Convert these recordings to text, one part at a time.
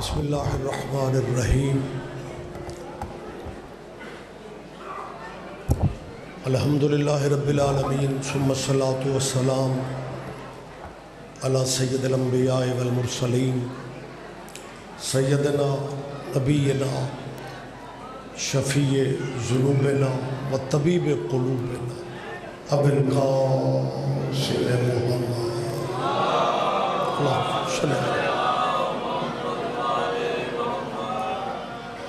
بسم اللہ الرحمن الرحیم الحمدللہ رب العالمین ثم الصلاۃ والسلام علی سید الانبیاء والمرسلین سیدنا نبینا شفیع ذنوبنا و طبیب قلوبنا ابو القاسم محمد اللہم صلی اللہ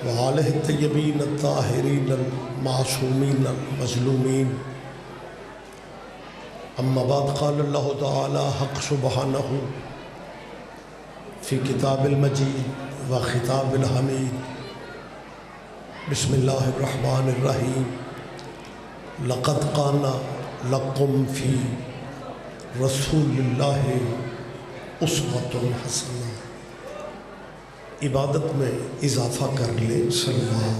وآلہ الطیبین الطاہرین المعصومین المظلومین اما بعد قال اللہ تعالی حق سبحانہ فی کتاب المجید و خطاب الحمید بسم اللہ الرحمن الرحیم لقد کان لکم فی رسول اللہ اسوۃ حسنہ۔ عبادت میں اضافہ کر لیں، صلوات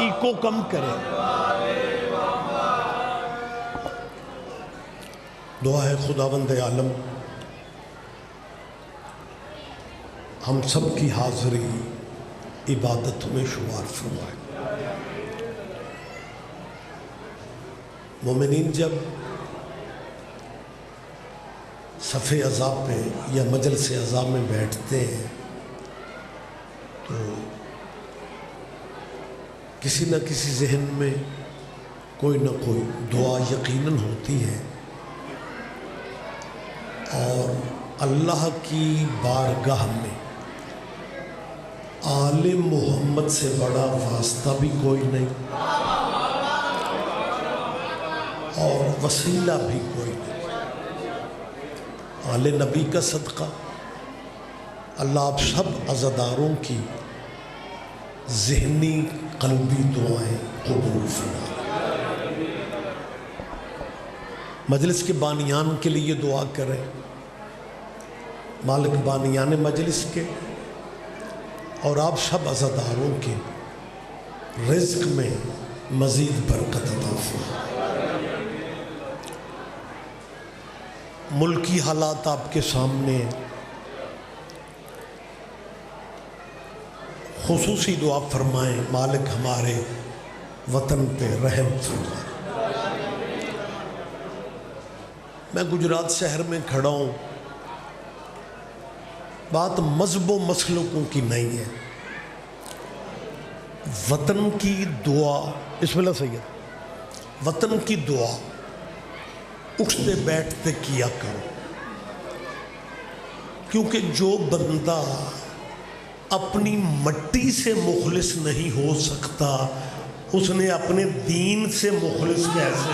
ایکو کم کریں۔ دعا ہے خداوند عالم ہم سب کی حاضری عبادت میں شمار فرمائے۔ مومنین جب صف عزا پہ یا مجلس عزا میں بیٹھتے ہیں تو کسی نہ کسی ذہن میں کوئی نہ کوئی دعا یقیناً ہوتی ہے، اور اللہ کی بارگاہ میں آل محمد سے بڑا واسطہ بھی کوئی نہیں اور وسیلہ بھی کوئی نہیں۔ آل نبی کا صدقہ اللہ آپ سب عزاداروں کی ذہنی قلبی دعائیں قبول فرمائے۔ مجلس کے بانیان کے لیے دعا کریں، مالک بانیان مجلس کے اور آپ سب عزاداروں کے رزق میں مزید برکت عطا فرمائے۔ ملکی حالات آپ کے سامنے، خصوصی دعا فرمائیں، مالک ہمارے وطن پہ رحم فرمائے۔ میں گجرات شہر میں کھڑا ہوں، بات مذہب و مسلکوں کی نہیں ہے، وطن کی دعا، بسم اللہ سید، وطن کی دعا اٹھتے بیٹھتے کیا کرو، کیونکہ جو بندہ اپنی مٹی سے مخلص نہیں ہو سکتا اس نے اپنے دین سے مخلص کیسے؟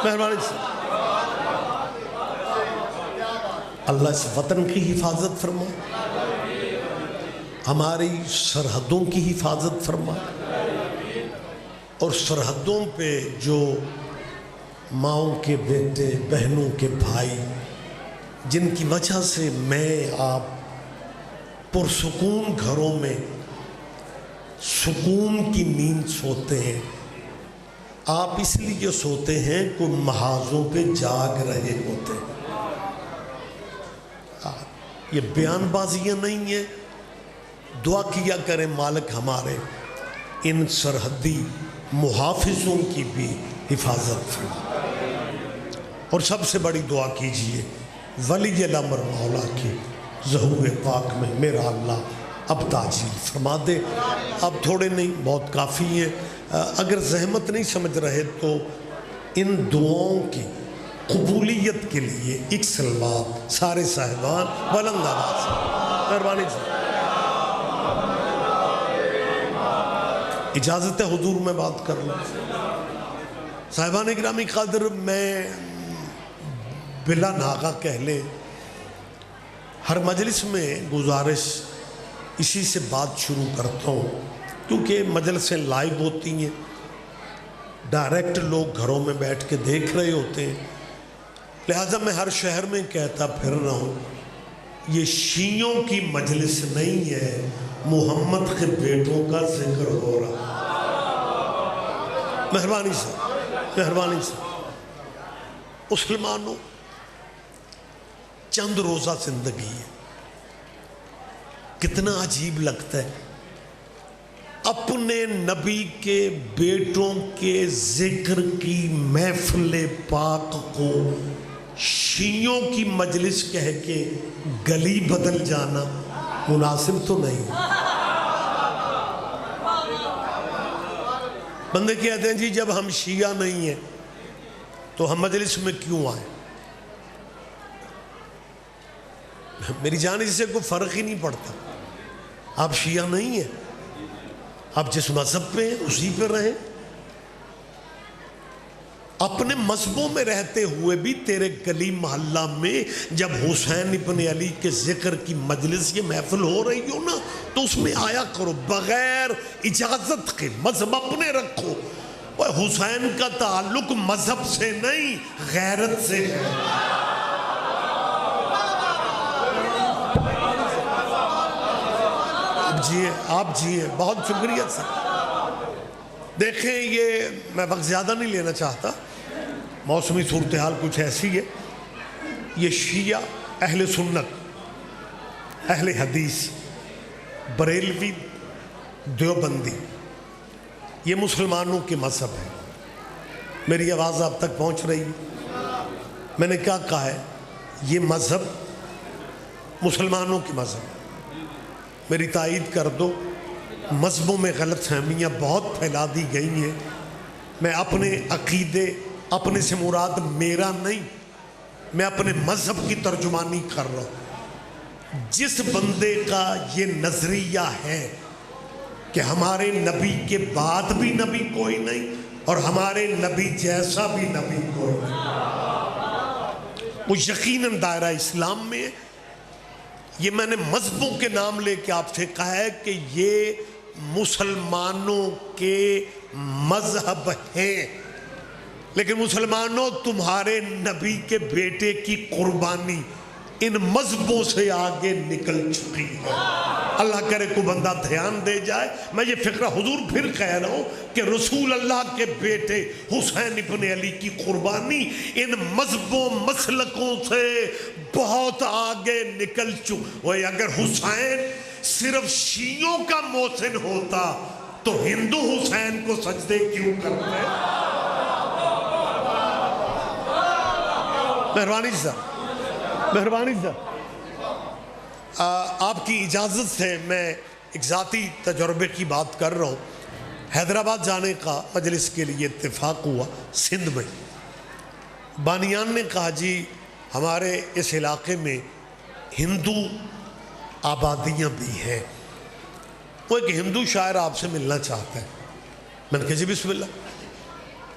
مہربانی سے اللہ اس وطن کی حفاظت فرمائے، ہماری سرحدوں کی حفاظت فرمائے، اور سرحدوں پہ جو ماؤں کے بیٹے بہنوں کے بھائی جن کی وجہ سے میں آپ پرسکون گھروں میں سکون کی نیند سوتے ہیں، آپ اس لیے سوتے ہیں کہ محاذوں پہ جاگ رہے ہوتے ہیں۔ یہ بیان بازیاں نہیں ہیں، دعا کیا کریں مالک ہمارے ان سرحدی محافظوں کی بھی حفاظت فرمائے، اور سب سے بڑی دعا کیجئے ولی الامر مولا کی ظہور پاک میں میرا اللہ اب تاجیل فرما دے۔ اب تھوڑے نہیں، بہت کافی ہے، اگر زحمت نہیں سمجھ رہے تو ان دعاؤں کی قبولیت کے لیے ایک سلوات سارے صاحبان بلند آواز سے مہربانی سے۔ اجازت ہے حضور میں بات کر لوں؟ صاحبان گرامی قدر، میں بلا ناغہ کہہ لیں ہر مجلس میں گزارش اسی سے بات شروع کرتا ہوں، کیونکہ مجلسیں لائیو ہوتی ہیں، ڈائریکٹ لوگ گھروں میں بیٹھ کے دیکھ رہے ہوتے ہیں، لہٰذا میں ہر شہر میں کہتا پھر رہا ہوں یہ شیعوں کی مجلس نہیں ہے، محمد کے بیٹوں کا ذکر ہو رہا۔ مہربانی سے مسلمانوں، چند روزہ زندگی ہے. کتنا عجیب لگتا ہے اپنے نبی کے بیٹوں کے ذکر کی محفل پاک کو شیعوں کی مجلس کہہ کے گلی بدل جانا مناسب تو نہیں. بندے کہتے ہیں جی جب ہم شیعہ نہیں ہیں تو ہم مجلس میں کیوں آئیں. میری جان اس سے کوئی فرق ہی نہیں پڑتا. آپ شیعہ نہیں ہیں, آپ جس مذہب پہ ہیں اسی پہ رہیں. اپنے مذہبوں میں رہتے ہوئے بھی تیرے گلی محلہ میں جب حسین ابن علی کے ذکر کی مجلس یہ محفل ہو رہی ہو نا تو اس میں آیا کرو بغیر اجازت کے. مذہب اپنے رکھو. حسین کا تعلق مذہب سے نہیں غیرت سے ہے. آپ جیئے. بہت شکریہ سر. دیکھیں یہ میں وقت زیادہ نہیں لینا چاہتا, موسمی صورتحال کچھ ایسی ہے. یہ شیعہ, اہل سنت, اہل حدیث, بریلوی, دیوبندی, یہ مسلمانوں کے مذہب ہے. میری آواز آپ تک پہنچ رہی ہے؟ میں نے کیا کہا ہے؟ یہ مذہب مسلمانوں کے مذہب ہے. میری تائید کر دو. مذہبوں میں غلط فہمیاں بہت پھیلا دی گئی ہیں. میں اپنے عقیدے, اپنے سے مراد میرا نہیں, میں اپنے مذہب کی ترجمانی کر رہا ہوں. جس بندے کا یہ نظریہ ہے کہ ہمارے نبی کے بعد بھی نبی کوئی نہیں اور ہمارے نبی جیسا بھی نبی کوئی نہیں, وہ یقیناً دائرہ اسلام میں ہے. یہ میں نے مذہبوں کے نام لے کے آپ سے کہا ہے کہ یہ مسلمانوں کے مذہب ہیں, لیکن مسلمانوں تمہارے نبی کے بیٹے کی قربانی ان مذہبوں سے آگے نکل چکی ہے. اللہ کرے کو بندہ دھیان دے جائے. میں یہ فکرہ حضور پھر کہہ رہا ہوں کہ رسول اللہ کے بیٹے حسین ابن علی کی قربانی ان مذہبوں مسلکوں سے بہت آگے نکل چکی. اگر حسین صرف شیعوں کا محسن ہوتا تو ہندو حسین کو سجدے کیوں کرتے؟ مہربانی صاحب, مہربانی صاحب, آپ کی اجازت سے میں ایک ذاتی تجربے کی بات کر رہا ہوں. حیدرآباد جانے کا مجلس کے لیے اتفاق ہوا سندھ میں. بانیان نے کہا جی ہمارے اس علاقے میں ہندو آبادیاں بھی ہیں, وہ ایک ہندو شاعر آپ سے ملنا چاہتا ہے. میں نے کہا جی بسم اللہ.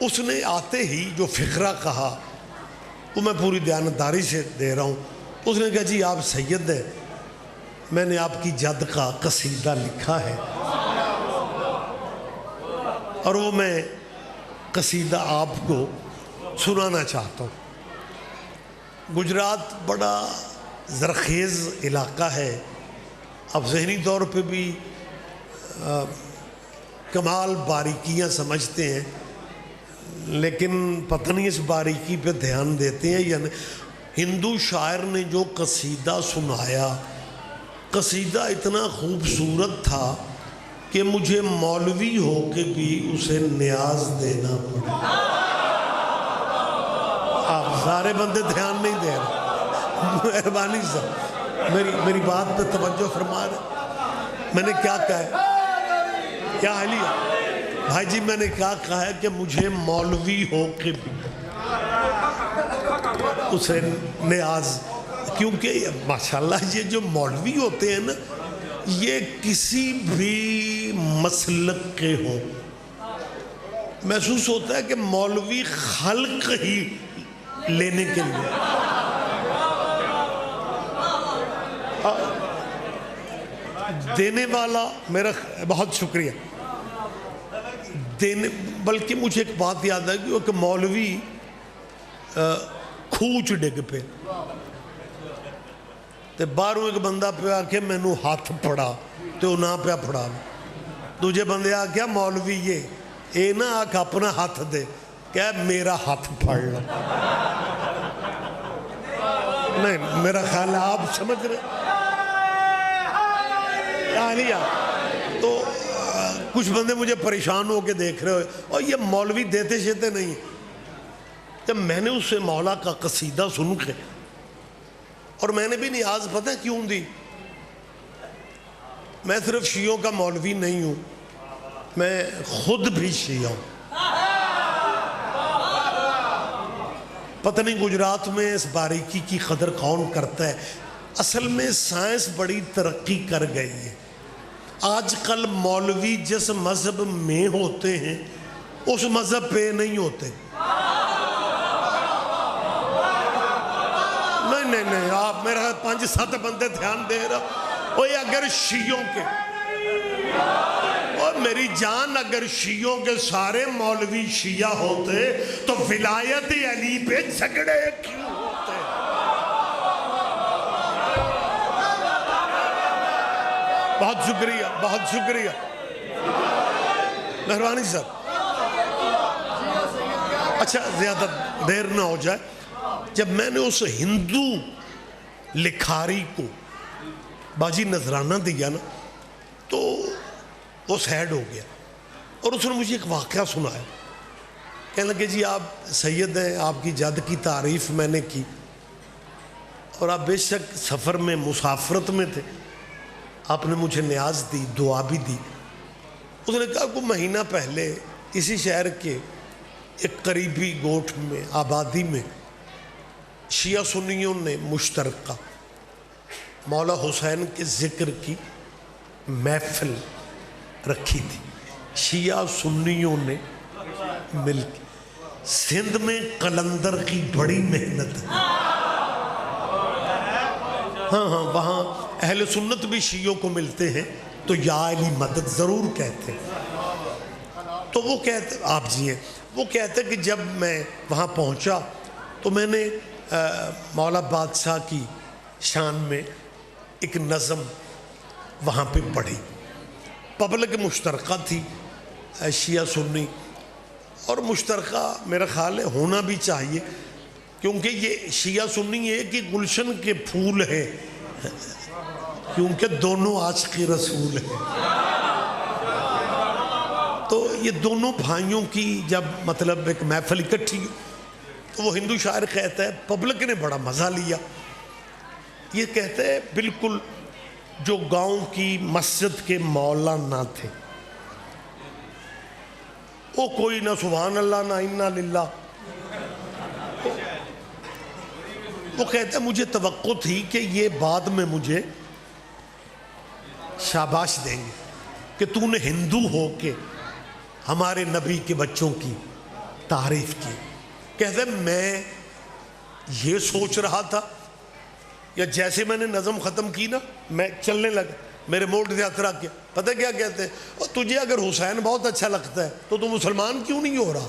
اس نے آتے ہی جو فقرہ کہا وہ میں پوری دیانتداری سے دے رہا ہوں. اس نے کہا جی آپ سید ہیں, میں نے آپ کی جد کا قصیدہ لکھا ہے اور وہ میں قصیدہ آپ کو سنانا چاہتا ہوں. گجرات بڑا زرخیز علاقہ ہے, آپ ذہنی طور پہ بھی کمال باریکیاں سمجھتے ہیں, لیکن پتہ نہیں اس باریکی پہ دھیان دیتے ہیں یا نہیں. ہندو شاعر نے جو قصیدہ سنایا, قصیدہ اتنا خوبصورت تھا کہ مجھے مولوی ہو کے بھی اسے نیاز دینا پڑا. آپ سارے بندے دھیان نہیں دے رہے. مہربانی صاحب میری بات پہ توجہ فرما رہے. میں نے کیا کہا ہے؟ کیا حالی ہے بھائی جی؟ میں نے کیا کہا ہے کہ مجھے مولوی ہو کے بھی اسے نیاز, کیونکہ ماشاءاللہ یہ جو مولوی ہوتے ہیں نا یہ کسی بھی مسلک کے ہوں, محسوس ہوتا ہے کہ مولوی خلق ہی لینے کے لیے. دینے والا میرا بہت شکریہ. بلکہ مجھے ایک بات یاد ہے کہ مولوی کھوچ ڈگ پہ تے باہروں ایک بندہ پہ آکے میں نو ہاتھ پڑا تے وہ نہ پہ پڑا. دوجے بندے آکیا مولوی یہ نہ آکھ اپنا ہاتھ دے, کہ میرا ہاتھ پڑ لو. نہیں میرا خیال ہے آپ سمجھ رہے لیا تو کچھ بندے مجھے پریشان ہو کے دیکھ رہے ہوئے اور یہ مولوی دیتے شیتے نہیں. جب میں نے اس سے مولا کا قصیدہ سن کے اور میں نے بھی نیاز پتہ کیوں دی, میں صرف شیعوں کا مولوی نہیں ہوں, میں خود بھی شیعہ ہوں. پتہ نہیں گجرات میں اس باریکی کی قدر کون کرتا ہے. اصل میں سائنس بڑی ترقی کر گئی ہے. آج کل مولوی جس مذہب میں ہوتے ہیں اس مذہب پہ نہیں ہوتے. نہیں آپ میرا 5-7 بندے دھیان دے رہا. اوہ اگر شیعوں کے اور میری جان اگر شیعوں کے سارے مولوی شیعہ ہوتے تو ولایت علی پہ جھگڑے کیوں ہوتے؟ بہت شکریہ مہربانی صاحب. اچھا زیادہ دیر نہ ہو جائے. جب میں نے اس ہندو لکھاری کو باجی نذرانہ دیا نا تو وہ سیڈ ہو گیا اور اس نے مجھے ایک واقعہ سنایا. کہنے لگے جی آپ سید ہیں, آپ کی جد کی تعریف میں نے کی اور آپ بے شک سفر میں مسافرت میں تھے, آپ نے مجھے نیاز دی, دعا بھی دی. اس نے کہا کوئی مہینہ پہلے اسی شہر کے ایک قریبی گوٹھ میں آبادی میں شیعہ سنیوں نے مشترکہ مولا حسین کے ذکر کی محفل رکھی تھی. شیعہ سنیوں نے مل کے سندھ میں قلندر کی بڑی محنت ہے. ہاں وہاں اہل سنت بھی شیعوں کو ملتے ہیں تو یا علی مدد ضرور کہتے ہیں. تو وہ کہتے آپ جی ہیں, وہ کہتے کہ جب میں وہاں پہنچا تو میں نے مولا بادشاہ کی شان میں ایک نظم وہاں پہ پڑھی. پبلک مشترکہ تھی شیعہ سنی, اور مشترکہ میرا خیال ہے ہونا بھی چاہیے کیونکہ یہ شیعہ سنی ہے کہ گلشن کے پھول ہیں, کیونکہ دونوں عاشق رسول ہیں. تو یہ دونوں بھائیوں کی جب مطلب ایک محفل اکٹھی تو وہ ہندو شاعر کہتا ہے پبلک نے بڑا مزہ لیا. یہ کہتا ہے بالکل جو گاؤں کی مسجد کے مولانا تھے, وہ کوئی نہ سبحان اللہ نہ انا للہ. وہ کہتا ہے مجھے توقع تھی کہ یہ بعد میں مجھے شاباش دیں گے کہ تو نے ہندو ہو کے ہمارے نبی کے بچوں کی تعریف کی. کہتے ہیں میں یہ سوچ رہا تھا یا جیسے میں نے نظم ختم کی نا میں چلنے لگا, میرے موڈ سے اثر کیا. پتہ کیا کہتے ہیں, اور تجھے اگر حسین بہت اچھا لگتا ہے تو مسلمان کیوں نہیں ہو رہا؟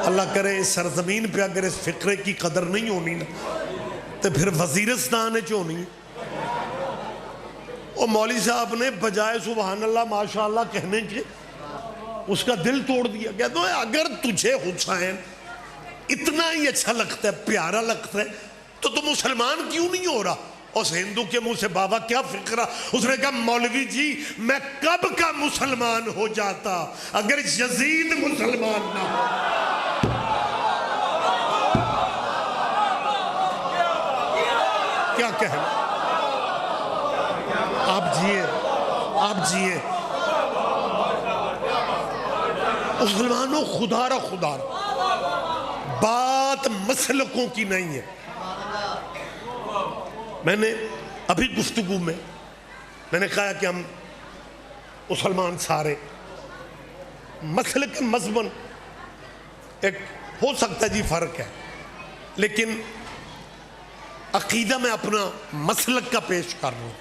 اللہ کرے اس سرزمین پہ اگر اس فقرے کی قدر نہیں ہونی نا تو پھر وزیرستان ہونی. اور مولوی صاحب نے بجائے سبحان اللہ ماشاءاللہ کہنے کے اس کا دل توڑ دیا. کہتا ہے اگر تجھے حسین اتنا ہی اچھا لگتا ہے, پیارا لگتا ہے, تو مسلمان کیوں نہیں ہو رہا؟ اس ہندو کے منہ سے بابا کیا فکرہ. اس نے کہا مولوی جی میں کب کا مسلمان ہو جاتا اگر یزید مسلمان نہ ہو. کیا کہنا, آپ جیے مسلمانوں. خدا را بات مسلکوں کی نہیں ہے. میں نے ابھی گفتگو میں نے کہا کہ ہم مسلمان سارے مسلک مذہباً ایک ہو سکتا ہے جی فرق ہے, لیکن عقیدہ میں اپنا مسلک کا پیش کر رہا ہوں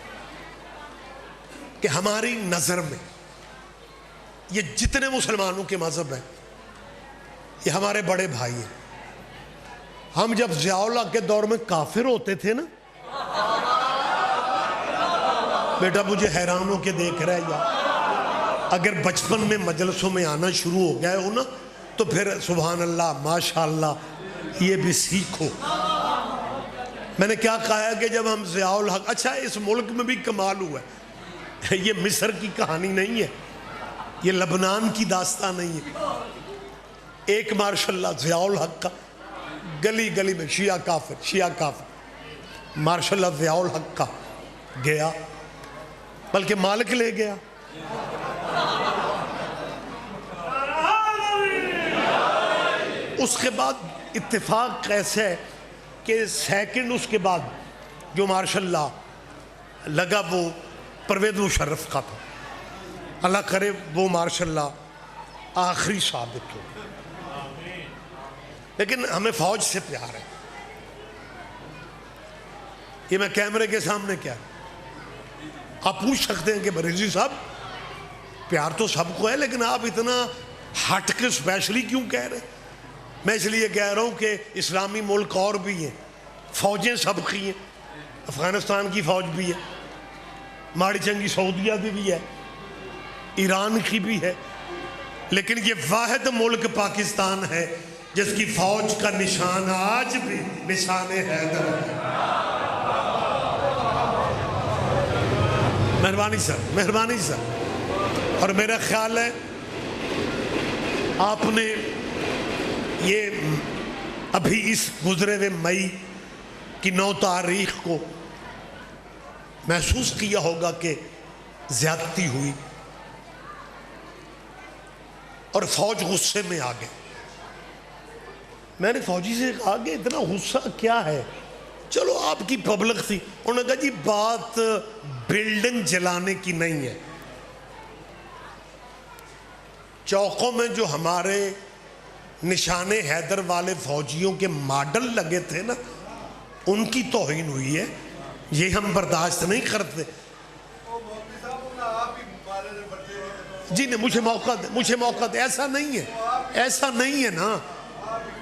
کہ ہماری نظر میں یہ جتنے مسلمانوں کے مذہب ہیں یہ ہمارے بڑے بھائی ہیں. ہم جب ضیاء اللہ کے دور میں کافر ہوتے تھے نا, بیٹا مجھے حیران ہو کے دیکھ رہا ہے, یا اگر بچپن میں مجلسوں میں آنا شروع ہو گئے ہو نا تو پھر سبحان اللہ ماشاءاللہ یہ بھی سیکھو. میں نے کیا کہا ہے کہ جب ہم ضیاء الحق، اچھا اس ملک میں بھی کمال ہوا ہے، یہ مصر کی کہانی نہیں ہے، یہ لبنان کی داستان نہیں ہے. ایک ماشاءاللہ ضیاء الحق کا گلی گلی میں شیعہ کافر ماشاءاللہ ضیاء الحق کا گیا، بلکہ مالک لے گیا. اس کے بعد اتفاق کیسے ہے کہ سیکنڈ اس کے بعد جو ماشاءاللہ لگا وہ پرویز مشرف کا تھا. اللہ کرے وہ ماشاءاللہ آخری ثابت ہو. لیکن ہمیں فوج سے پیار ہے. یہ میں کیمرے کے سامنے کیا آپ پوچھ سکتے ہیں کہ بریلوی صاحب پیار تو سب کو ہے، لیکن آپ اتنا ہٹ کے اسپیشلی کیوں کہہ رہے ہیں؟ میں اس لیے کہہ رہا ہوں کہ اسلامی ملک اور بھی ہیں، فوجیں سب کی ہیں. افغانستان کی فوج بھی ہے، ماڑی چنگی سعودیہ کی بھی ہے، ایران کی بھی ہے، لیکن یہ واحد ملک پاکستان ہے جس کی فوج کا نشان آج بھی نشان حیدر ہے. مہربانی سر. اور میرا خیال ہے آپ نے یہ ابھی اس گزرے ہوئے مئی کی 9 تاریخ کو محسوس کیا ہوگا کہ زیادتی ہوئی اور فوج غصے میں آ گئے. میں نے فوجی سے کہا کہ اتنا غصہ کیا ہے؟ چلو آپ کی پبلک تھی. انہوں نے کہا جی بات بلڈنگ جلانے کی نہیں ہے. چوکوں میں جو ہمارے نشان حیدر والے فوجیوں کے ماڈل لگے تھے نا، ان کی توہین ہوئی ہے. یہ ہم برداشت نہیں کرتے. جی نہیں، مجھے موقع دے. ایسا نہیں ہے نا،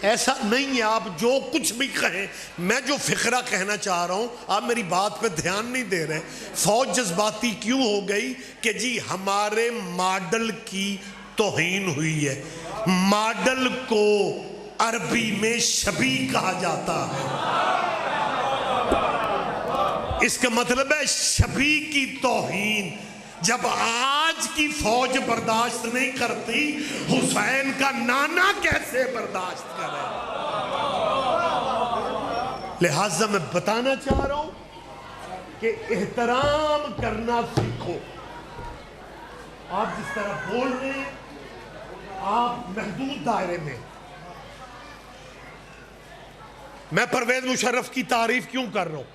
ایسا نہیں ہے. آپ جو کچھ بھی کہیں، میں جو فقرہ کہنا چاہ رہا ہوں آپ میری بات پہ دھیان نہیں دے رہے. فوج جذباتی کیوں ہو گئی کہ جی ہمارے ماڈل کی توہین ہوئی ہے. ماڈل کو عربی میں شبیہ کہا جاتا ہے. اس کا مطلب ہے شبیہ کی توہین. جب آج کی فوج برداشت نہیں کرتی، حسین کا نانا کیسے برداشت کرے؟ لہٰذا میں بتانا چاہ رہا ہوں کہ احترام کرنا سیکھو. آپ جس طرح بول رہے ہیں آپ محدود دائرے میں. میں پرویز مشرف کی تعریف کیوں کر رہا ہوں؟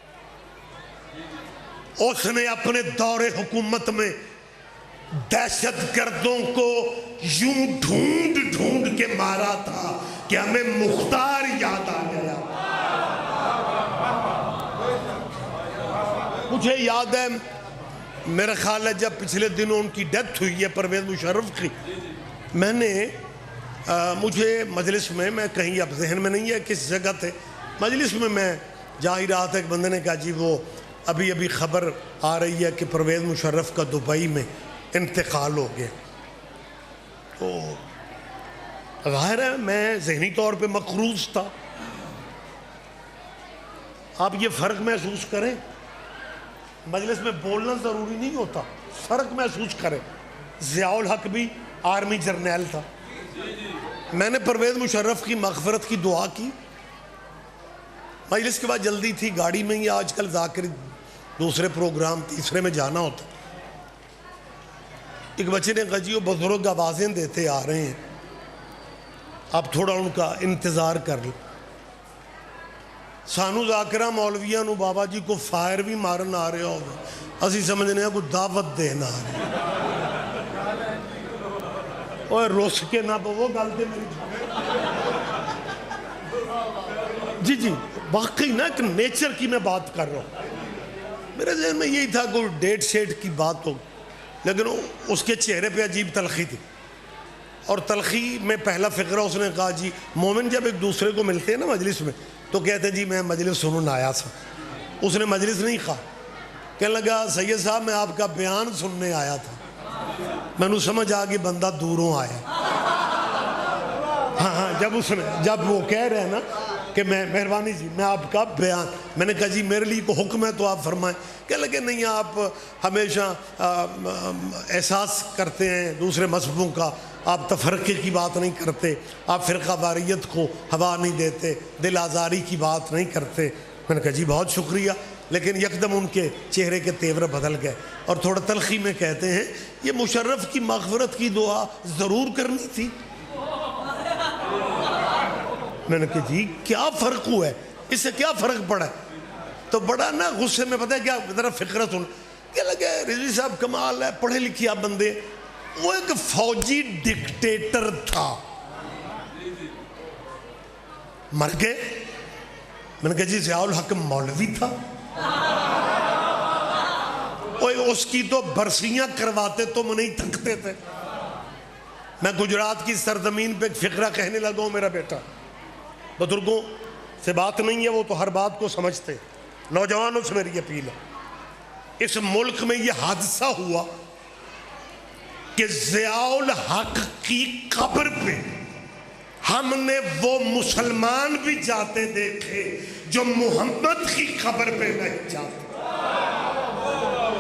اس نے اپنے دور حکومت میں دہشت گردوں کو یوں ڈھونڈ کے مارا تھا کہ ہمیں مختار یاد آ گیا. مجھے یاد ہے، میرا خیال ہے جب پچھلے دنوں ان کی ڈیتھ ہوئی ہے پرویز مشرف کی، میں نے مجھے مجلس میں کہیں اب ذہن میں نہیں ہے کس جگہ تھے، مجلس میں جا ہی رہا تھا، ایک بندے نے کہا جی وہ ابھی خبر آ رہی ہے کہ پرویز مشرف کا دبئی میں انتقال ہو گیا. تو ظاہر ہے میں ذہنی طور پہ مقروض تھا. آپ یہ فرق محسوس کریں، مجلس میں بولنا ضروری نہیں ہوتا، فرق محسوس کریں. ضیاء الحق بھی آرمی جرنیل تھا. میں نے پرویز مشرف کی مغفرت کی دعا کی. مجلس کے بعد جلدی تھی، گاڑی میں ہی آج کل ذاکر دوسرے پروگرام تیسرے میں جانا ہوتا. ایک بچے نے کہا جی وہ بزرگ آوازیں دیتے آ رہے ہیں، آپ تھوڑا ان کا انتظار کر لیں. سانو ذاکرہ مولویاں نو بابا جی کو فائر بھی مارن آ رہے ہوگا، اسی سمجھنے ہیں کوئی دعوت دینا آ رہے ہیں. اور روس کے نہ وہ گلتے میری جی واقعی نا ایک نیچر کی میں بات کر رہا ہوں. میرے ذہن میں یہی تھا کوئی ڈیٹ شیٹ کی بات ہو، لیکن اس کے چہرے پہ عجیب تلخی تھی. اور تلخی میں پہلا فقرہ اس نے کہا جی مومن جب ایک دوسرے کو ملتے ہیں نا مجلس میں تو کہتے ہیں جی میں مجلس سنن آیا تھا. اس نے مجلس نہیں کہا، کہنے لگا سید صاحب میں آپ کا بیان سننے آیا تھا. میں نے سمجھ آ گئی بندہ دوروں آیا. ہاں جب وہ کہہ رہے ہیں نا کہ میں مہربانی جی میں آپ کا بیان، میں نے کہا جی میرے لیے کو حکم ہے تو آپ فرمائیں. کہنے لگے نہیں آپ ہمیشہ احساس کرتے ہیں دوسرے مذہبوں کا، آپ تفرقے کی بات نہیں کرتے، آپ فرقہ واریت کو ہوا نہیں دیتے، دل آزاری کی بات نہیں کرتے. میں نے کہا جی بہت شکریہ. لیکن یکدم ان کے چہرے کے تیور بدل گئے اور تھوڑا تلخی میں کہتے ہیں یہ مشرف کی مغفرت کی دعا ضرور کرنی تھی. میں نے کہا جی کیا فرق ہوا ہے، اس سے کیا فرق پڑا ہے؟ تو بڑا نا غصے میں پتہ ہے کیا ذرا فکرہ سن کہ لگے رضوی صاحب کمال ہے، پڑھے لکھے آپ بندے. وہ ایک فوجی ڈکٹیٹر تھا، مر گئے. میں نے کہا جی ضیاء الحق مولوی تھا، اس کی تو برسیاں کرواتے تم نہیں تھکتے تھے. میں گجرات کی سرزمین پہ ایک فقرہ کہنے لگا ہوں میرا بیٹا، بزرگوں سے بات نہیں ہے وہ تو ہر بات کو سمجھتے، نوجوانوں سے میری اپیل ہے. اس ملک میں یہ حادثہ ہوا کہ ضیاء الحق کی قبر پہ ہم نے وہ مسلمان بھی جاتے دیکھے جو محمد کی قبر پہ نہیں جاتے.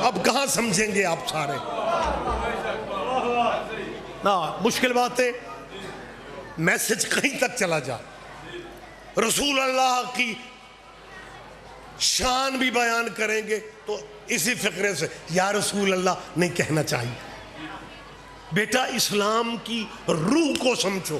اب کہاں سمجھیں گے آپ سارے؟ نا مشکل بات ہے، میسج کہیں تک چلا جا. رسول اللہ کی شان بھی بیان کریں گے تو اسی فقرے سے یا رسول اللہ نہیں کہنا چاہیے. بیٹا اسلام کی روح کو سمجھو،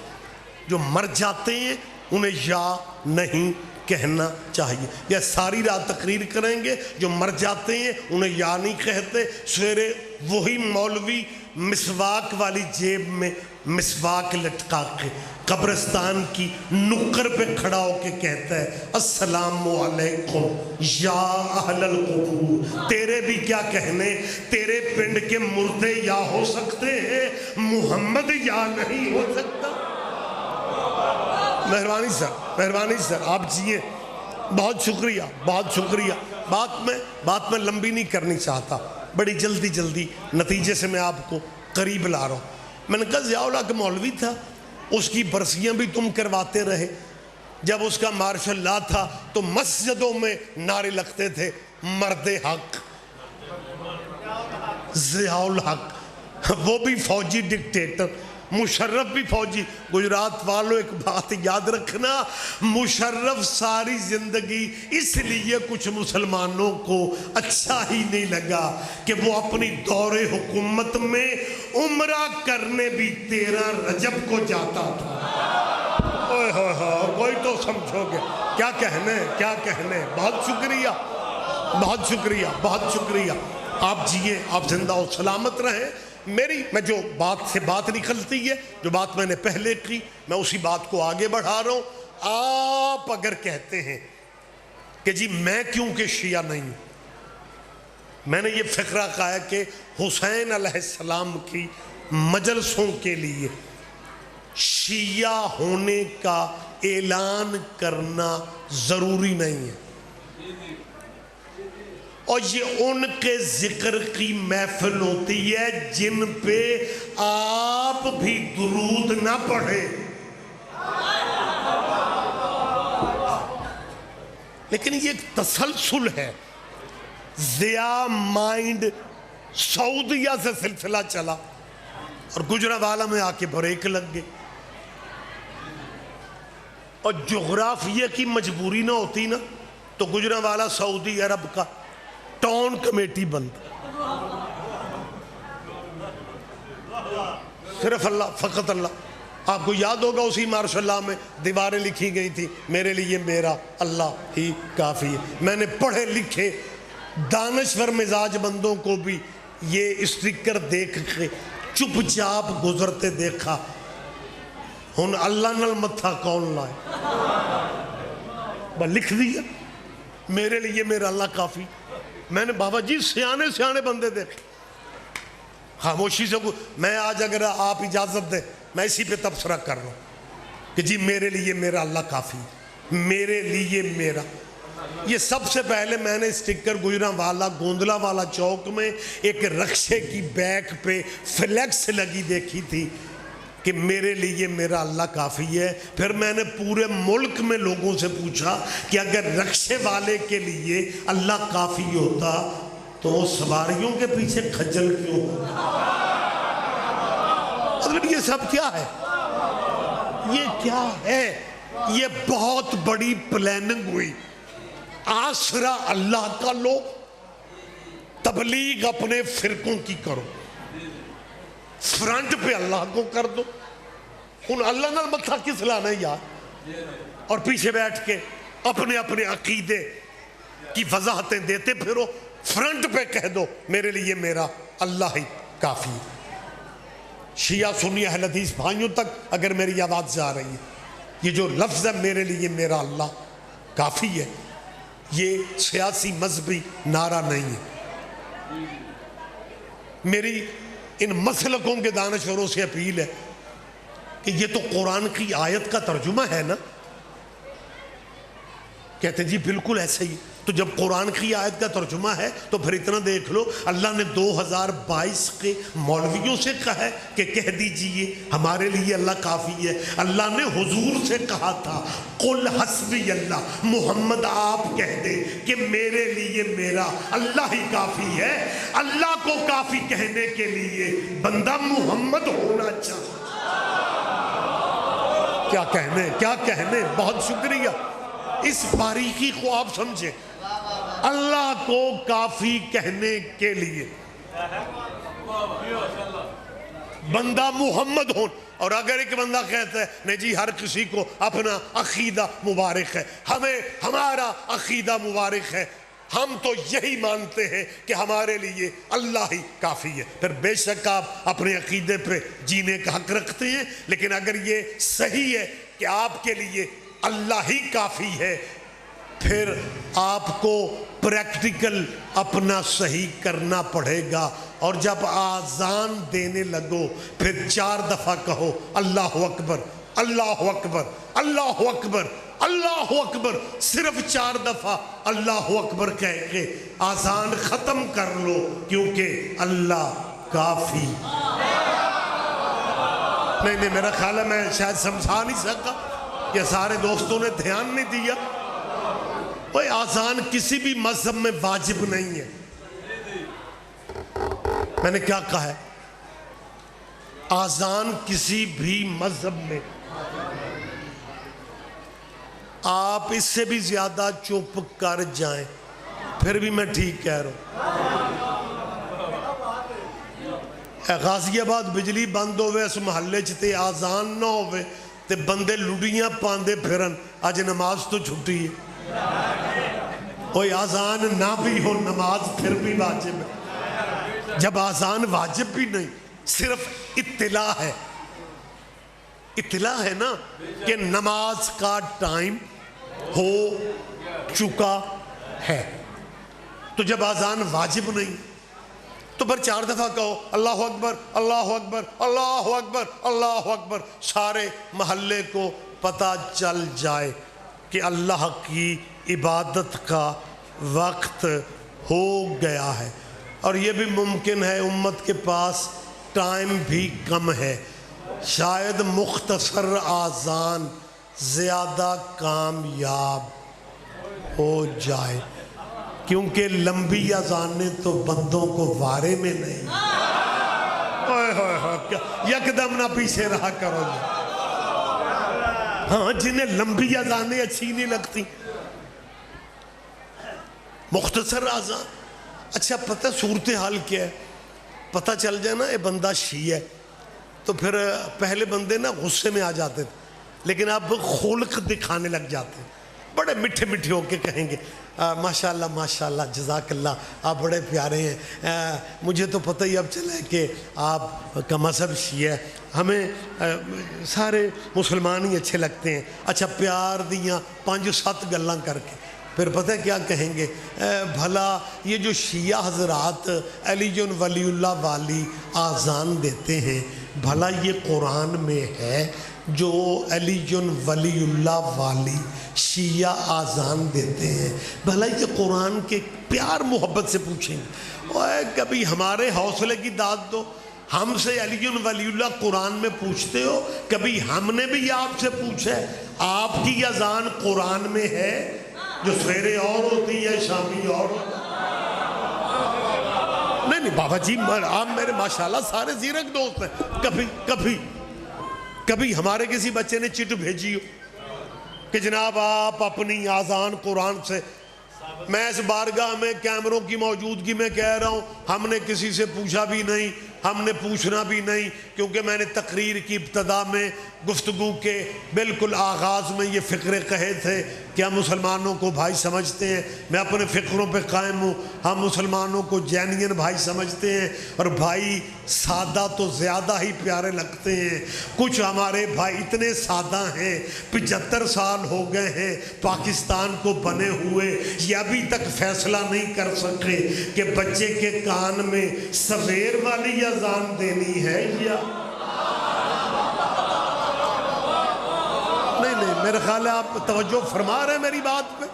جو مر جاتے ہیں انہیں یا نہیں کہنا چاہیے. یا ساری رات تقریر کریں گے، جو مر جاتے ہیں انہیں یا نہیں کہتے. سویرے وہی مولوی مسواک والی جیب میں مسواک لٹکا کے قبرستان کی نکر پہ کھڑا ہو کے کہتا ہے السلام علیکم یا اہل القبور. تیرے بھی کیا کہنے، تیرے پنڈ کے مردے یا ہو سکتے ہیں، محمد یا نہیں ہو سکتا. مہربانی سر آپ جیے، بہت شکریہ بہت شکریہ. بات میں لمبی نہیں کرنی چاہتا، بڑی جلدی نتیجے سے میں آپ کو قریب لا رہا ہوں. میں نے کہا ضیاء اللہ کا مولوی تھا، اس کی برسیاں بھی تم کرواتے رہے. جب اس کا مارشاء اللہ تھا تو مسجدوں میں نعرے لگتے تھے مرد حق ضیاء الحق. وہ بھی فوجی ڈکٹیٹر، مشرف بھی فوجی. گجرات والوں ایک بات یاد رکھنا، مشرف ساری زندگی اس لیے کچھ مسلمانوں کو اچھا ہی نہیں لگا کہ وہ اپنی دور حکومت میں عمرہ کرنے بھی 13 رجب کو جاتا تھا. کوئی تو سمجھو گے کیا کہنے. بہت شکریہ. آپ جیے، آپ زندہ و سلامت رہیں. میں جو بات نکلتی ہے، جو بات میں نے پہلے کی، میں اسی بات کو آگے بڑھا رہا ہوں. آپ اگر کہتے ہیں کہ جی میں کیونکہ شیعہ نہیں ہوں، میں نے یہ فقرہ کہا ہے کہ حسین علیہ السلام کی مجلسوں کے لیے شیعہ ہونے کا اعلان کرنا ضروری نہیں ہے، اور یہ ان کے ذکر کی محفل ہوتی ہے جن پہ آپ بھی درود نہ پڑھیں. لیکن یہ ایک تسلسل ہے. ضیاء مائنڈ سعودیہ سے سلسلہ چلا اور گجرانوالہ میں آ کے بریک لگ گئے، اور جغرافیہ کی مجبوری نہ ہوتی نا تو گجرانوالہ سعودی عرب کا ٹاؤن کمیٹی بند. صرف اللہ، فقط اللہ. آپ کو یاد ہوگا اسی مارشاء اللہ میں دیواریں لکھی گئی تھی میرے لیے میرا اللہ ہی کافی ہے. میں نے پڑھے لکھے دانشور مزاج بندوں کو بھی یہ اسٹیکر دیکھ کے چپ چاپ گزرتے دیکھا. ہن اللہ نال متھا کون لائے، بس لکھ دیا میرے لیے میرا اللہ کافی. میں نے بابا جی سیانے بندے دیکھے، خاموشی سے. میں آج اگر آپ اجازت دیں میں اسی پہ تبصرہ کر رہا ہوں کہ جی میرے لیے میرا اللہ کافی، میرے لیے میرا. یہ سب سے پہلے میں نے اسٹیکر گجرانوالہ گوندلا والا چوک میں ایک رکشے کی بیک پہ فلیکس لگی دیکھی تھی کہ میرے لیے میرا اللہ کافی ہے۔ پھر میں نے پورے ملک میں لوگوں سے پوچھا کہ اگر رکشے والے کے لیے اللہ کافی ہوتا تو وہ سواریوں کے پیچھے کھجل کیوں ہوتا؟ مطلب یہ سب کیا ہے؟ یہ کیا ہے؟ یہ بہت بڑی پلاننگ ہوئی۔ آسرا اللہ کا لو، تبلیغ اپنے فرقوں کی کرو، فرنٹ پہ اللہ کو کر دو۔ ان اللہ نال متھا کس لانا ہے یار؟ اور پیچھے بیٹھ کے اپنے اپنے عقیدے کی وضاحتیں دیتے پھرو، فرنٹ پہ کہہ دو میرے لیے میرا اللہ ہی کافی ہے۔ شیعہ سنی اہل حدیث بھائیوں تک اگر میری آواز جا رہی ہے، یہ جو لفظ ہے میرے لیے میرا اللہ کافی ہے، یہ سیاسی مذہبی نعرہ نہیں ہے۔ میری ان مسلکوں کے دانشوروں سے اپیل ہے کہ یہ تو قرآن کی آیت کا ترجمہ ہے نا؟ کہتے ہیں جی بالکل ایسے ہی۔ تو جب قرآن کی آیت کا ترجمہ ہے تو پھر اتنا دیکھ لو، اللہ نے 2022 کے مولویوں سے کہا ہے کہ کہہ دیجئے ہمارے لیے اللہ کافی ہے۔ اللہ نے حضور سے کہا تھا قل حسبی اللہ، محمد آپ کہہ دے کہ میرے لیے میرا اللہ ہی کافی ہے۔ اللہ کو کافی کہنے کے لیے بندہ محمد ہونا چاہیے۔ کیا کہنے، بہت شکریہ۔ اس باریکی کو آپ سمجھیں، اللہ کو کافی کہنے کے لیے بندہ محمد ہو۔ اور اگر ایک بندہ کہتا ہے نہیں جی ہر کسی کو اپنا عقیدہ مبارک ہے، ہمیں ہمارا عقیدہ مبارک ہے، ہم تو یہی مانتے ہیں کہ ہمارے لیے اللہ ہی کافی ہے، پھر بے شک آپ اپنے عقیدے پہ جینے کا حق رکھتے ہیں۔ لیکن اگر یہ صحیح ہے کہ آپ کے لیے اللہ ہی کافی ہے، پھر آپ کو پریکٹیکل اپنا صحیح کرنا پڑے گا۔ اور جب آذان دینے لگو پھر 4 دفعہ کہو اللہ اکبر، اللہ اکبر، اللہ اکبر، اللہ اکبر۔ صرف 4 دفعہ اللہ اکبر کہہ کے آذان ختم کر لو، کیونکہ اللہ کافی۔ نہیں میرا خیال ہے میں شاید سمجھا نہیں سکا، یہ سارے دوستوں نے دھیان نہیں دیا۔ کوئی آذان کسی بھی مذہب میں واجب نہیں ہے۔ میں نے کیا کہا ہے؟ آذان کسی بھی مذہب میں، آپ اس سے بھی زیادہ چپ کر جائیں پھر بھی میں ٹھیک کہہ رہا ہوں۔ غازی آباد بجلی بند ہوئے، اس محلے چتے آذان نہ ہوئے تے بندے لڑیاں پاندے پھرن، آج نماز تو چھٹی ہے۔ کوئی آذان نہ بھی ہو نماز پھر بھی واجب ہے۔ جب آذان واجب بھی نہیں، صرف اطلاع ہے، اطلاع ہے نا کہ نماز کا ٹائم ہو چکا ہے، تو جب آذان واجب نہیں تو پھر 4 دفعہ کہو اللہ اکبر، اللہ اکبر، اللہ اکبر، اللہ اکبر۔ سارے محلے کو پتہ چل جائے کہ اللہ کی عبادت کا وقت ہو گیا ہے۔ اور یہ بھی ممکن ہے، امت کے پاس ٹائم بھی کم ہے، شاید مختصر آذان زیادہ کامیاب ہو جائے، کیونکہ لمبی آذانیں تو بندوں کو وارے میں نہیں۔ یکدم نہ پیچھے رہا کرو جی۔ ہاں جنہیں لمبی آذانیں اچھی نہیں لگتی، مختصر آذان۔ اچھا پتہ صورتحال کیا ہے؟ پتہ چل جائے نا یہ بندہ شیعہ ہے تو پھر پہلے بندے نا غصے میں آ جاتے تھے، لیکن اب خلق دکھانے لگ جاتے ہیں، بڑے میٹھے میٹھے ہو کے کہیں گے ماشاءاللہ ماشاءاللہ جزاک اللہ، آپ بڑے پیارے ہیں، مجھے تو پتہ ہی اب چلا ہے کہ آپ کا مذہب شیعہ ہے، ہمیں سارے مسلمان ہی اچھے لگتے ہیں۔ اچھا پیار دیاں 5-7 گلاں کر کے پھر پتہ کیا کہیں گے، بھلا یہ جو شیعہ حضرات علی جن ولی اللہ والی آذان دیتے ہیں، بھلا یہ قرآن میں ہے جو علی جن ولی اللہ والی شیعہ آذان دیتے ہیں؟ بھلا یہ قرآن کے پیار محبت سے پوچھیں گے، کبھی ہمارے حوصلے کی داد دو، ہم سے علی ولی اللہ قرآن میں پوچھتے ہو، کبھی ہم نے بھی آپ سے پوچھا ہے آپ کی اذان قرآن میں ہے جو سویرے اور ہوتی ہے شامی اور ہوتی ہے؟ نہیں بابا جی، آپ میرے ماشاءاللہ سارے زیرک دوست ہیں. کبھی ہمارے کسی بچے نے چٹ بھیجی ہو کہ جناب آپ اپنی اذان قرآن سے؟ میں اس بارگاہ میں کیمروں کی موجودگی میں کہہ رہا ہوں، ہم نے کسی سے پوچھا بھی نہیں، ہم نے پوچھنا بھی نہیں، کیونکہ میں نے تقریر کی ابتدا میں گفتگو کے بالکل آغاز میں یہ فقرے کہے تھے کہ ہم مسلمانوں کو بھائی سمجھتے ہیں. میں اپنے فقروں پہ قائم ہوں. ہم مسلمانوں کو جینین بھائی سمجھتے ہیں، اور بھائی سادہ تو زیادہ ہی پیارے لگتے ہیں. کچھ ہمارے بھائی اتنے سادہ ہیں، 75 سال ہو گئے ہیں پاکستان کو بنے ہوئے، یہ ابھی تک فیصلہ نہیں کر سکے کہ بچے کے کان میں سویر والی اذان دینی ہے یا نہیں. میرے خیال ہے آپ توجہ فرما رہے ہیں میری بات پہ.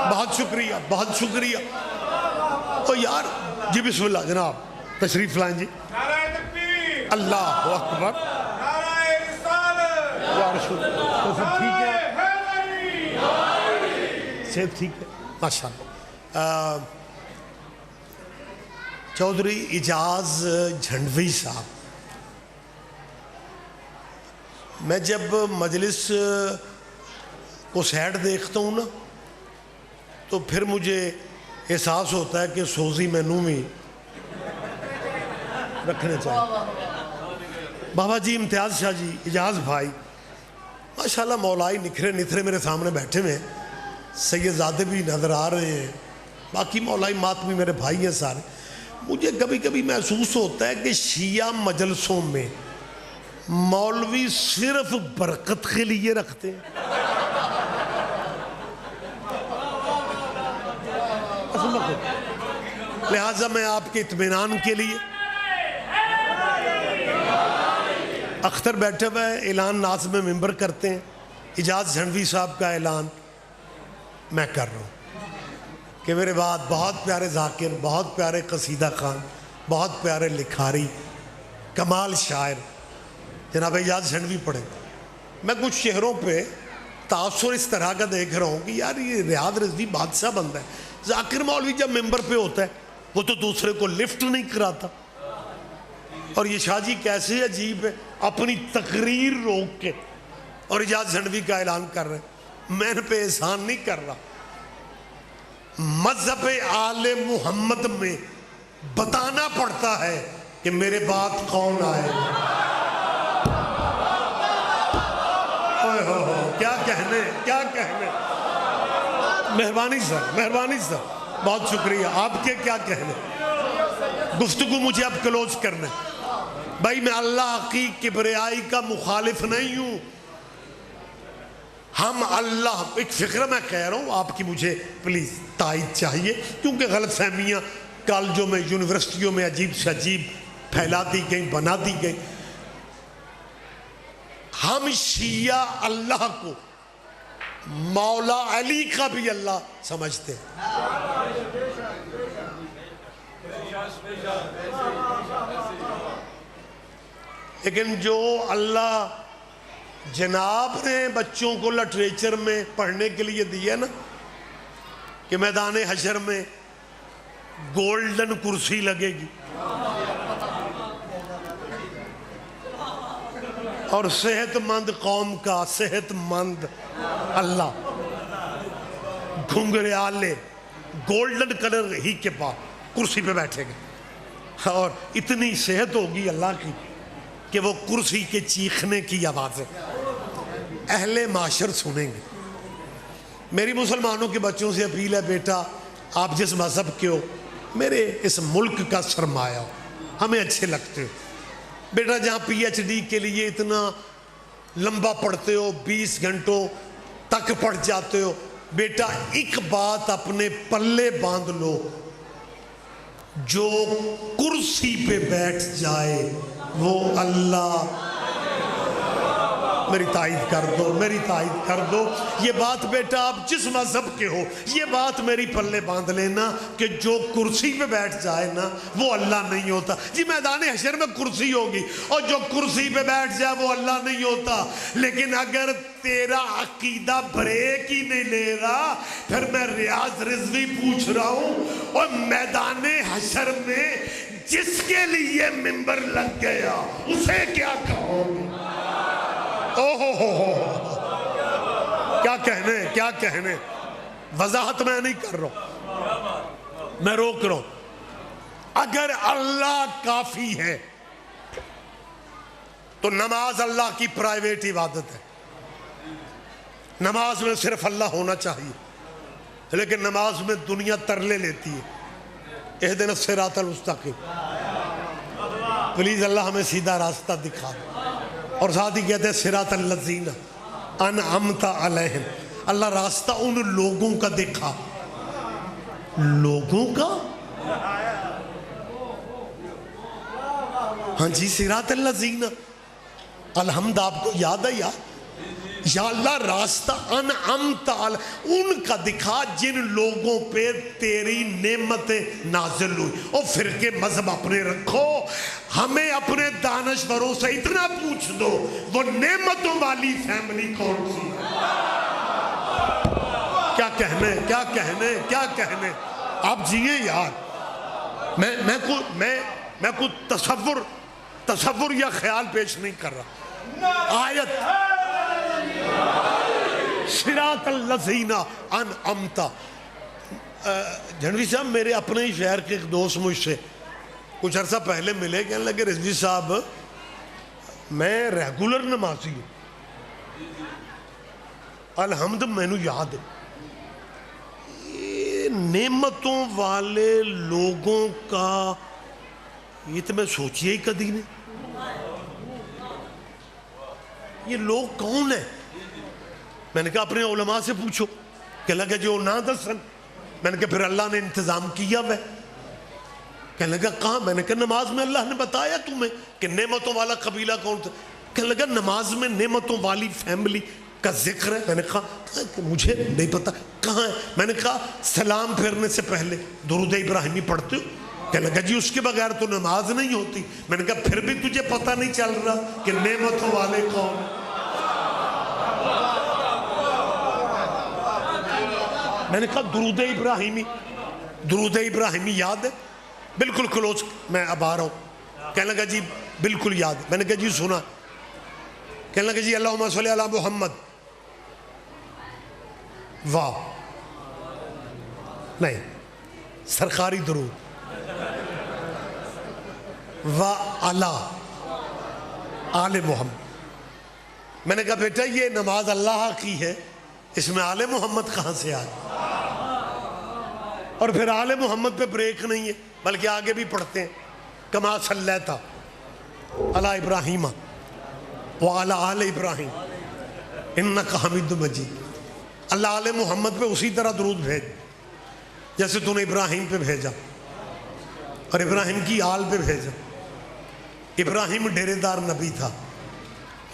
بہت شکریہ، بہت شکریہ. تو یار جی بسم اللہ جناب تشریف لائیں جی. اللہ اکبر. یار شکریہ. تو سب ٹھیک ہے؟ صحت ٹھیک ہے ماشاءاللہ. چودھری اعجاز جھنڈوی صاحب، میں جب مجلس کو سیڈ دیکھتا ہوں نا تو پھر مجھے احساس ہوتا ہے کہ سوزی مینو میں رکھنے چاہیے. بابا جی امتیاز شاہ جی، اعجاز بھائی ماشاءاللہ مولائی نکھرے نتھرے میرے سامنے بیٹھے ہوئے ہیں. سید زادے بھی نظر آ رہے ہیں، باقی مولائی ماتمی میرے بھائی ہیں سارے. مجھے کبھی کبھی محسوس ہوتا ہے کہ شیعہ مجلسوں میں مولوی صرف برکت کے لیے رکھتے ہیں. لہٰذا میں آپ کے اطمینان کے لیے اختر بیٹھے ہوئے اعلان ناظم ممبر کرتے ہیں. اعجاز جھنڈوی صاحب کا اعلان میں کر رہا ہوں کہ میرے بعد بہت پیارے ذاکر، بہت پیارے قصیدہ خان، بہت پیارے لکھاری، کمال شاعر جناب اعجاز جھنڈوی پڑھیں. میں کچھ شہروں پہ تاثر اس طرح کا دیکھ رہا ہوں کہ یار یہ ریاض رضوی بادشاہ بندہ ہے. ذاکر مولوی جب ممبر پہ ہوتا ہے وہ تو دوسرے کو لفٹ نہیں کراتا، اور یہ شاہ جی کیسے عجیب ہے، اپنی تقریر روک کے اور اعجاز جھنڈوی کا اعلان کر رہے ہیں. میں ان پہ احسان نہیں کر رہا. مذہب آل محمد میں بتانا پڑتا ہے کہ میرے بعد کون آئے. کیا کہنے، کیا کہنے. مہربانی سر بہت شکریہ. آپ کے کیا کہنے، گفتگو مجھے اب کلوز کرنا ہے. بھائی میں اللہ کی کبریائی کا مخالف نہیں ہوں. ہم اللہ، ایک فکر میں کہہ رہا ہوں، آپ کی مجھے پلیز تائید چاہیے، کیونکہ غلط فہمیاں کالجوں میں یونیورسٹیوں میں عجیب سے عجیب پھیلا دی گئیں، بنا دی گئیں. ہم شیعہ اللہ کو مولا علی کا بھی اللہ سمجھتے ہیں. لیکن جو اللہ جناب نے بچوں کو لٹریچر میں پڑھنے کے لیے دیا نا کہ میدان حشر میں گولڈن کرسی لگے گی اور صحت مند قوم کا صحت مند اللہ گھنگریالے گولڈن کلر ہی کے پاس کرسی پہ بیٹھے گے، اور اتنی صحت ہوگی اللہ کی کہ وہ کرسی کے چیخنے کی آوازیں اہل معاشر سنیں گے. میری مسلمانوں کے بچوں سے اپیل ہے، بیٹا آپ جس مذہب کے ہو میرے اس ملک کا سرمایہ ہو، ہمیں اچھے لگتے ہو. بیٹا جہاں پی ایچ ڈی کے لیے اتنا لمبا پڑھتے ہو، 20 گھنٹوں تک پڑھ جاتے ہو، بیٹا ایک بات اپنے پلے باندھ لو، جو کرسی پہ بیٹھ جائے وہ اللہ. میری تائید کر دو، میری تائید کر دو۔ یہ بات بیٹا آپ جس مذہب کے ہو، یہ بات میری پلے باندھ لینا کہ جو کرسی پہ بیٹھ جائے نا وہ اللہ نہیں ہوتا۔ جی میدان حشر میں کرسی ہوگی اور جو کرسی پہ بیٹھ جائے وہ اللہ نہیں ہوتا، لیکن اگر تیرا عقیدہ بریک ہی نہیں لے رہا، پھر میں ریاض رضوی پوچھ رہا ہوں، اور میدان حشر میں جس کے لیے ممبر لگ گیا اسے کیا کہو گے؟ کیا کہنے، کیا کہنے، وضاحت میں نہیں کر رہا ہوں، میں روک رہا ہوں۔ اگر اللہ کافی ہے تو نماز اللہ کی پرائیویٹ عبادت ہے، نماز میں صرف اللہ ہونا چاہیے، لیکن نماز میں دنیا ترلے لیتی ہے، اہدنا الصراط المستقیم، پلیز اللہ ہمیں سیدھا راستہ دکھا دے، اور ساتھ ہی کہتے ہیں صراط الذین انعمت علیہم، اللہ راستہ ان لوگوں کا دکھا، لوگوں کا، ہاں جی صراط الذین، الحمد آپ کو یاد ہے یا اللہ راستہ انعمت ان کا دکھا جن لوگوں پہ تیری نعمتیں نازل ہوئی۔ اور فرقے مذہب اپنے رکھو، ہمیں اپنے دانشوروں سے اتنا پوچھ دو وہ نعمتوں والی فیملی کون سی ہے؟ کیا کہنے، کیا کہنے، کیا کہنے، آپ جیئے یار۔ میں کوئی تصور یا خیال پیش نہیں کر رہا۔ آیت صراط الذین انعمت، جھنوی صاحب میرے اپنے ہی شہر کے ایک دوست مجھ سے کچھ عرصہ پہلے ملے، کہنے لگے رضوی صاحب میں ریگولر نمازی ہوں، الحمد مینوں یاد ہے یہ نعمتوں والے لوگوں کا، یہ تو میں سوچیے ہی کدی نہیں، یہ لوگ کون ہیں؟ میں نے کہا اپنے علماء سے پوچھو، کہنے لگا جو نہ دسن، میں نے کہا پھر اللہ نے انتظام کیا ہے، کہنے لگا کہاں؟ میں نے کہا نماز میں اللہ نے بتایا تمہیں کہ نعمتوں والا قبیلہ کون تھا، کہنے لگا نماز میں نعمتوں والی فیملی کا ذکر ہے، میں نے کہا مجھے نہیں پتا کہاں ہے، میں نے کہا سلام پھیرنے سے پہلے درود ابراہیمی پڑھتے ہو؟ کہنے لگا جی اس کے بغیر تو نماز نہیں ہوتی، میں نے کہا پھر بھی تجھے پتہ نہیں چل رہا کہ نعمتوں والے کون ہیں؟ میں نے کہا درود ابراہیمی یاد ہے؟ بالکل کلوز، میں اب آ رہا ہوں، کہنے لگا جی بالکل یاد ہے، میں نے کہا جی سنا، کہنے لگا جی اللہم صلی علی محمد، واہ نہیں سرکاری درود، وعلی آل محمد، میں نے کہا بیٹا یہ نماز اللہ کی ہے، اس میں آل محمد کہاں سے آئے؟ اور پھر آل محمد پہ بریک نہیں ہے بلکہ آگے بھی پڑھتے ہیں کما صلیت علی ابراہیم وعلی آل ابراہیم انک حمید مجید، اللہ آل محمد پہ اسی طرح درود بھیج جیسے تو نے ابراہیم پہ بھیجا اور ابراہیم کی آل پہ بھیجا۔ ابراہیم ڈیرے دار نبی تھا،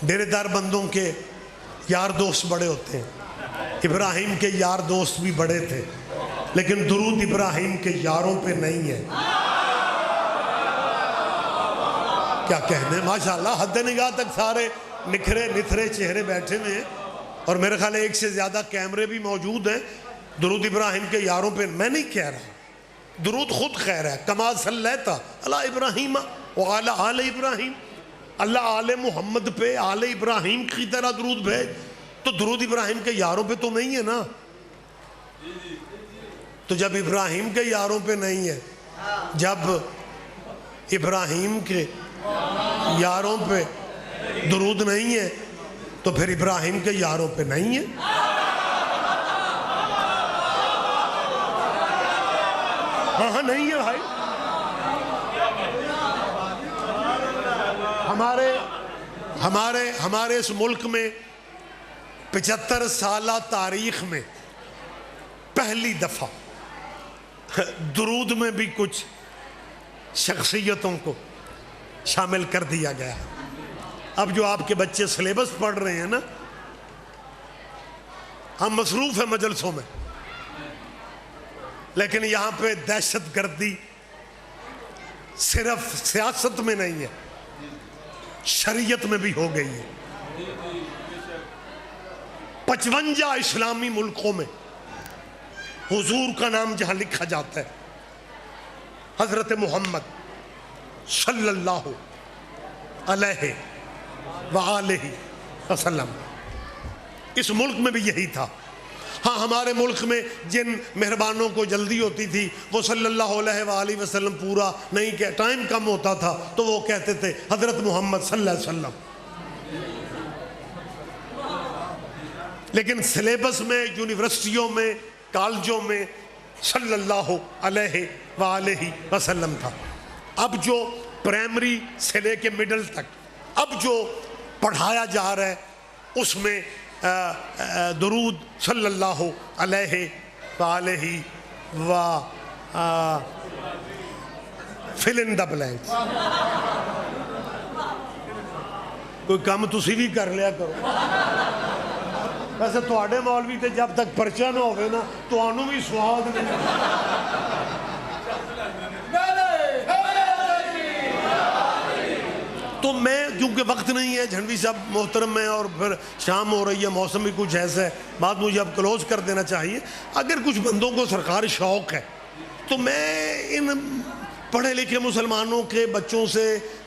ڈیرے دار بندوں کے یار دوست بڑے ہوتے ہیں، ابراہیم کے یار دوست بھی بڑے تھے، لیکن درود ابراہیم کے یاروں پہ نہیں ہے۔ کیا کہنے، ماشاءاللہ حد نگاہ تک سارے نکھرے نتھرے چہرے بیٹھے ہوئے ہیں، اور میرے خیال ایک سے زیادہ کیمرے بھی موجود ہیں۔ درود ابراہیم کے یاروں پہ میں نہیں کہہ رہا، درود خود خیر ہے، کما صلیت علی ابراہیم وعلی آل ابراہیم، اللہ آل محمد پہ آل ابراہیم کی طرح درود بھیج، تو درود ابراہیم کے یاروں پہ تو نہیں ہے نا؟ تو جب ابراہیم کے یاروں پہ نہیں ہے، جب ابراہیم کے یاروں پہ درود نہیں ہے تو پھر ابراہیم کے یاروں پہ نہیں ہے۔ ہاں نہیں ہے بھائی، ہمارے اس ملک میں 75 سالہ تاریخ میں پہلی دفعہ درود میں بھی کچھ شخصیتوں کو شامل کر دیا گیا ہے۔ اب جو آپ کے بچے سلیبس پڑھ رہے ہیں نا، ہم مصروف ہیں مجلسوں میں، لیکن یہاں پہ دہشت گردی صرف سیاست میں نہیں ہے، شریعت میں بھی ہو گئی ہے۔ 55 اسلامی ملکوں میں حضور کا نام جہاں لکھا جاتا ہے، حضرت محمد صلی اللہ علیہ وآلہ وسلم، اس ملک میں بھی یہی تھا۔ ہاں ہمارے ملک میں جن مہربانوں کو جلدی ہوتی تھی وہ صلی اللہ علیہ وآلہ وسلم پورا نہیں کہ ٹائم کم ہوتا تھا تو وہ کہتے تھے حضرت محمد صلی اللہ علیہ وسلم۔ لیکن سلیبس میں، یونیورسٹیوں میں، کالجوں میں صلی اللہ علیہ وآلہ وسلم تھا۔ اب جو پرائمری سے لے کے مڈل تک اب جو پڑھایا جا رہا ہے اس میں درود صلی اللہ علیہ وآلہ و fill in the blanks۔ کوئی کام تسی بھی کر لیا کرو۔ ویسے تواڈے مولوی تے جب تک پرچہ نہ ہوئے نا تانوں بھی سواد نہیں۔ تو میں کیونکہ وقت نہیں ہے، جھنوی صاحب محترم ہے اور پھر شام ہو رہی ہے، موسم بھی کچھ ایسا ہے، بات مجھے اب کلوز کر دینا چاہیے۔ اگر کچھ بندوں کو سرکاری شوق ہے تو میں ان پڑھے لکھے مسلمانوں کے بچوں سے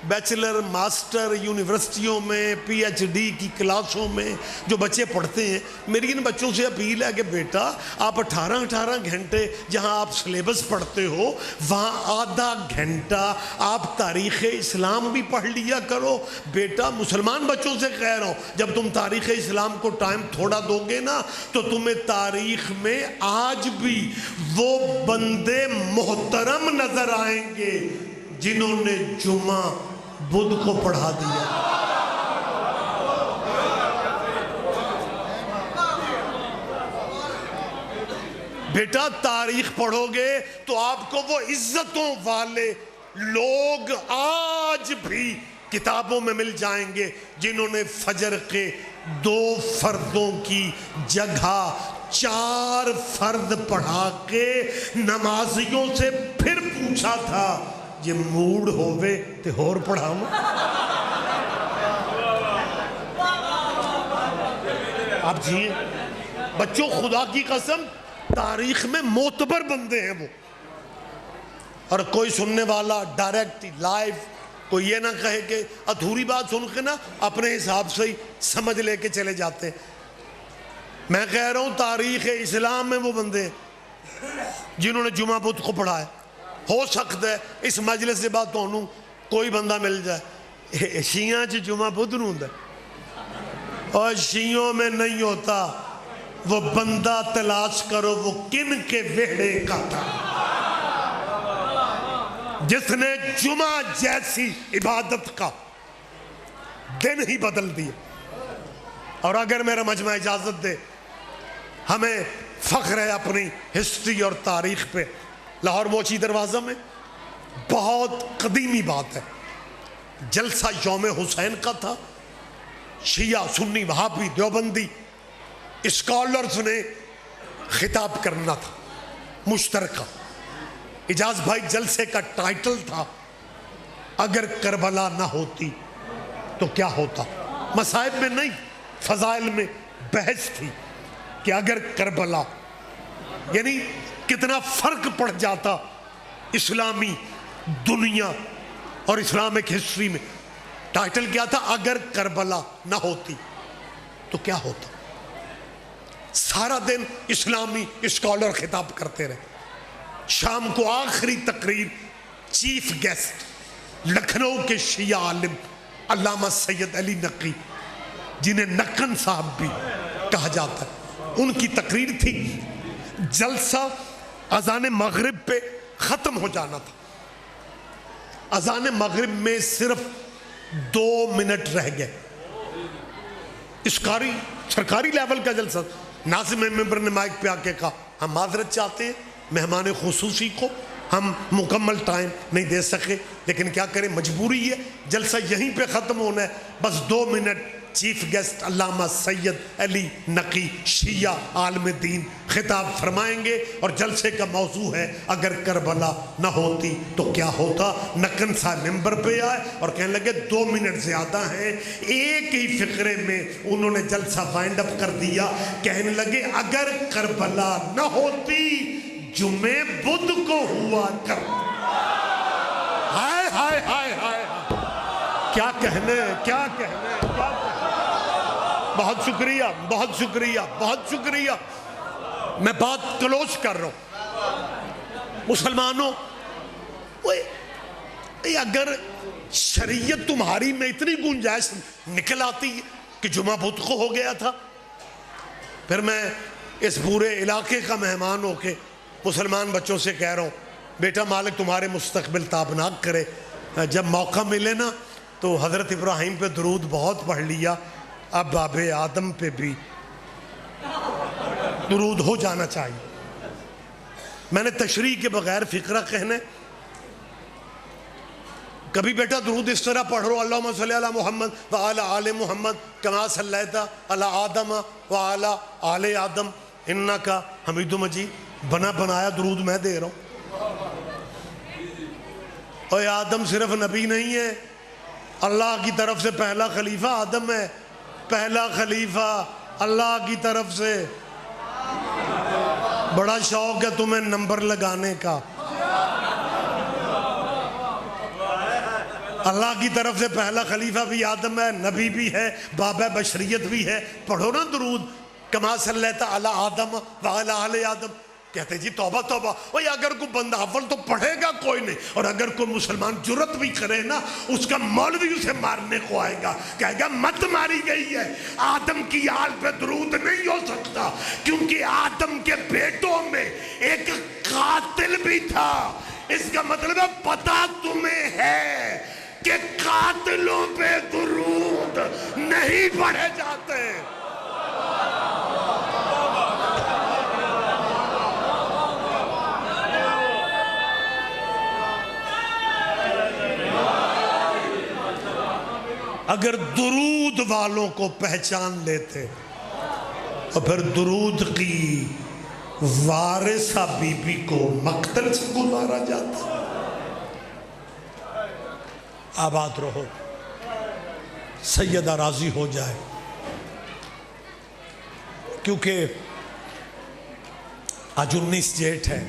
بیچلر، ماسٹر، یونیورسٹیوں میں، پی ایچ ڈی کی کلاسوں میں جو بچے پڑھتے ہیں، میری ان بچوں سے اپیل ہے کہ بیٹا آپ 18 گھنٹے جہاں آپ سلیبس پڑھتے ہو وہاں آدھا گھنٹہ آپ تاریخ اسلام بھی پڑھ لیا کرو۔ بیٹا مسلمان بچوں سے کہہ رہا ہوں، جب تم تاریخ اسلام کو ٹائم تھوڑا دو گے نا تو تمہیں تاریخ میں آج بھی وہ بندے محترم نظر آئیں گے جنہوں نے جمعہ بدھ کو پڑھا دیا۔ بیٹا تاریخ پڑھو گے تو آپ کو وہ عزتوں والے لوگ آج بھی کتابوں میں مل جائیں گے جنہوں نے فجر کے 2 فردوں کی جگہ 4 فرد پڑھا کے نمازیوں سے پھر پوچھا تھا یہ موڈ ہوئے تے ہور پڑھاؤں۔ آپ جی بچوں خدا کی قسم تاریخ میں معتبر بندے ہیں وہ، اور کوئی سننے والا ڈائریکٹ لائیو کوئی یہ نہ کہے کہ ادھوری بات سن کے نا اپنے حساب سے ہی سمجھ لے کے چلے جاتے ہیں۔ میں کہہ رہا ہوں تاریخ اسلام میں وہ بندے جنہوں نے جمعہ بدھ کو پڑھا ہے۔ ہو سکتا ہے اس مجلس سے بعد تو کوئی بندہ مل جائے شیعہ چ جمعہ بدھ نوں ہوندا اور شیعوں میں نہیں ہوتا۔ وہ بندہ تلاش کرو وہ کن کے ویڑے کا تھا جس نے جمعہ جیسی عبادت کا دن ہی بدل دیا۔ اور اگر میرا مجمع اجازت دے، ہمیں فخر ہے اپنی ہسٹری اور تاریخ پہ۔ لاہور موچی دروازہ میں بہت قدیمی بات ہے، جلسہ یوم حسین کا تھا۔ شیعہ، سنی، وہابی، دیوبندی اسکالرز نے خطاب کرنا تھا مشترکہ۔ اجاز بھائی جلسے کا ٹائٹل تھا اگر کربلا نہ ہوتی تو کیا ہوتا۔ مصائب میں نہیں، فضائل میں بحث تھی کہ اگر کربلا، یعنی کتنا فرق پڑ جاتا اسلامی دنیا اور اسلامک ہسٹری میں۔ ٹائٹل کیا تھا؟ اگر کربلا نہ ہوتی تو کیا ہوتا۔ سارا دن اسلامی اسکالر خطاب کرتے رہے۔ شام کو آخری تقریر چیف گیسٹ لکھنؤ کے شیعہ عالم علامہ سید علی نقی، جنہیں نقن صاحب بھی کہا جاتا ہے، ان کی تقریر تھی۔ جلسہ اذان مغرب پہ ختم ہو جانا تھا۔ اذان مغرب میں صرف 2 منٹ رہ گئے۔ سرکاری لیول کا جلسہ، ناظم ممبر نے مائک پہ آ کے کہا ہم معذرت چاہتے ہیں مہمان خصوصی کو ہم مکمل ٹائم نہیں دے سکے، لیکن کیا کریں، مجبوری ہے، جلسہ یہیں پہ ختم ہونا ہے۔ بس 2 منٹ چیف گیسٹ علامہ سید علی نقی شیعہ عالم دین خطاب فرمائیں گے، اور جلسے کا موضوع ہے اگر کربلا نہ ہوتی تو کیا ہوتا۔ نقن صاحب ممبر پہ آئے اور کہنے لگے 2 منٹ زیادہ ہیں، ایک ہی فقرے میں انہوں نے جلسہ وائنڈ اپ کر دیا۔ کہنے لگے اگر کربلا نہ ہوتی جمعے بدھ کو ہوا کر۔ ہائے ہائے ہائے ہائے، کیا کہنے، کیا کہنے، کیا کہنے۔ بہت شکریہ، بہت شکریہ، بہت شکریہ۔ میں بات کلوز کر رہا ہوں۔ مسلمانوں، اگر شریعت تمہاری میں اتنی گنجائش نکل آتی کہ جمعہ بدھ کو ہو گیا تھا، پھر میں اس پورے علاقے کا مہمان ہو کے مسلمان بچوں سے کہہ رہا ہوں، بیٹا مالک تمہارے مستقبل تابناک کرے، جب موقع ملے نا تو حضرت ابراہیم پہ درود بہت پڑھ لیا، اب باب آدم پہ بھی درود ہو جانا چاہیے۔ میں نے تشریح کے بغیر فقرہ کہنے، کبھی بیٹا درود اس طرح پڑھ رہو، اللہم صلی علی محمد وعلی آل محمد کما صلیت علی آدم وعلی آل آدم انکا حمید مجید، بنا بنایا درود میں دے رہا ہوں۔ اور آدم صرف نبی نہیں ہے، اللہ کی طرف سے پہلا خلیفہ آدم ہے، پہلا خلیفہ اللہ کی طرف سے۔ بڑا شوق ہے تمہیں نمبر لگانے کا۔ اللہ کی طرف سے پہلا خلیفہ بھی آدم ہے، نبی بھی ہے، باب بشریت بھی ہے۔ پڑھو نا درود، کما صلیت علی آدم وعلی آل آدم۔ کہتے جی توبہ توبہ، اوہ اگر کوئی بندہ اول تو پڑھے گا کوئی نہیں، اور اگر کوئی مسلمان جرت بھی کرے نا، اس کا مولوی اسے مارنے کو آئے گا، کہے گا مت ماری گئی ہے، آدم کی آل پہ درود نہیں ہو سکتا، کیونکہ آدم کے بیٹوں میں ایک قاتل بھی تھا۔ اس کا مطلب ہے پتہ تمہیں ہے کہ قاتلوں پہ درود نہیں پڑھے جاتے۔ اگر درود والوں کو پہچان لیتے اور پھر درود کی وارثہ بی بی کو مقتل سے گزارا جاتا۔ آباد رہو، سیدہ راضی ہو جائے، کیونکہ آج 19 جیٹھ ہے،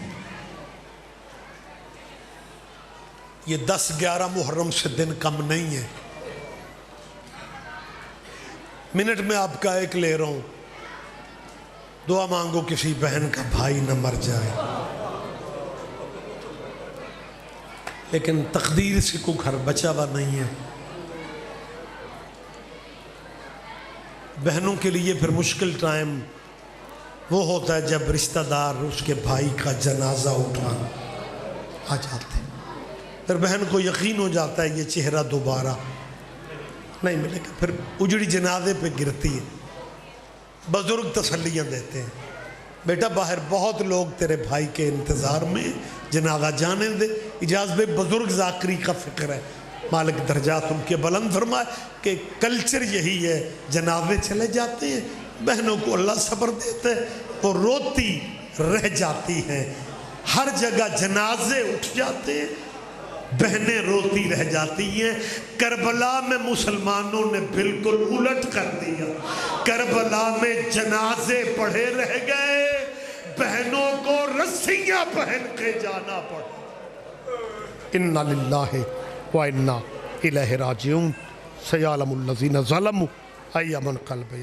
یہ 10-11 محرم سے دن کم نہیں ہے۔ منٹ میں آپ کا ایک لے رہا ہوں، دعا مانگو کسی بہن کا بھائی نہ مر جائے، لیکن تقدیر سے کوئی گھر بچا ہوا نہیں ہے۔ بہنوں کے لیے پھر مشکل ٹائم وہ ہوتا ہے جب رشتہ دار اس کے بھائی کا جنازہ اٹھا آ جاتے ہیں، پھر بہن کو یقین ہو جاتا ہے یہ چہرہ دوبارہ نہیں ملے گا، پھر اجڑی جنازے پہ گرتی ہے۔ بزرگ تسلیاں دیتے ہیں، بیٹا باہر بہت لوگ تیرے بھائی کے انتظار میں، جنازہ جانے دے۔ اجازت بے بزرگ ذاکری کا فکر ہے، مالک درجات ان کے بلند فرمائے کہ کلچر یہی ہے، جنازے چلے جاتے ہیں، بہنوں کو اللہ صبر دیتے ہیں، وہ روتی رہ جاتی ہیں۔ ہر جگہ جنازے اٹھ جاتے ہیں، بہنیں روتی رہ جاتی ہیں۔ کربلا میں مسلمانوں نے بالکل الٹ کر دیا، کربلا میں جنازے پڑھے رہ گئے، بہنوں کو رسیاں پہن کے جانا پڑا۔ انا للہ و انا الیہ راجعون، سیعلم الذین ظلموا ای من قلب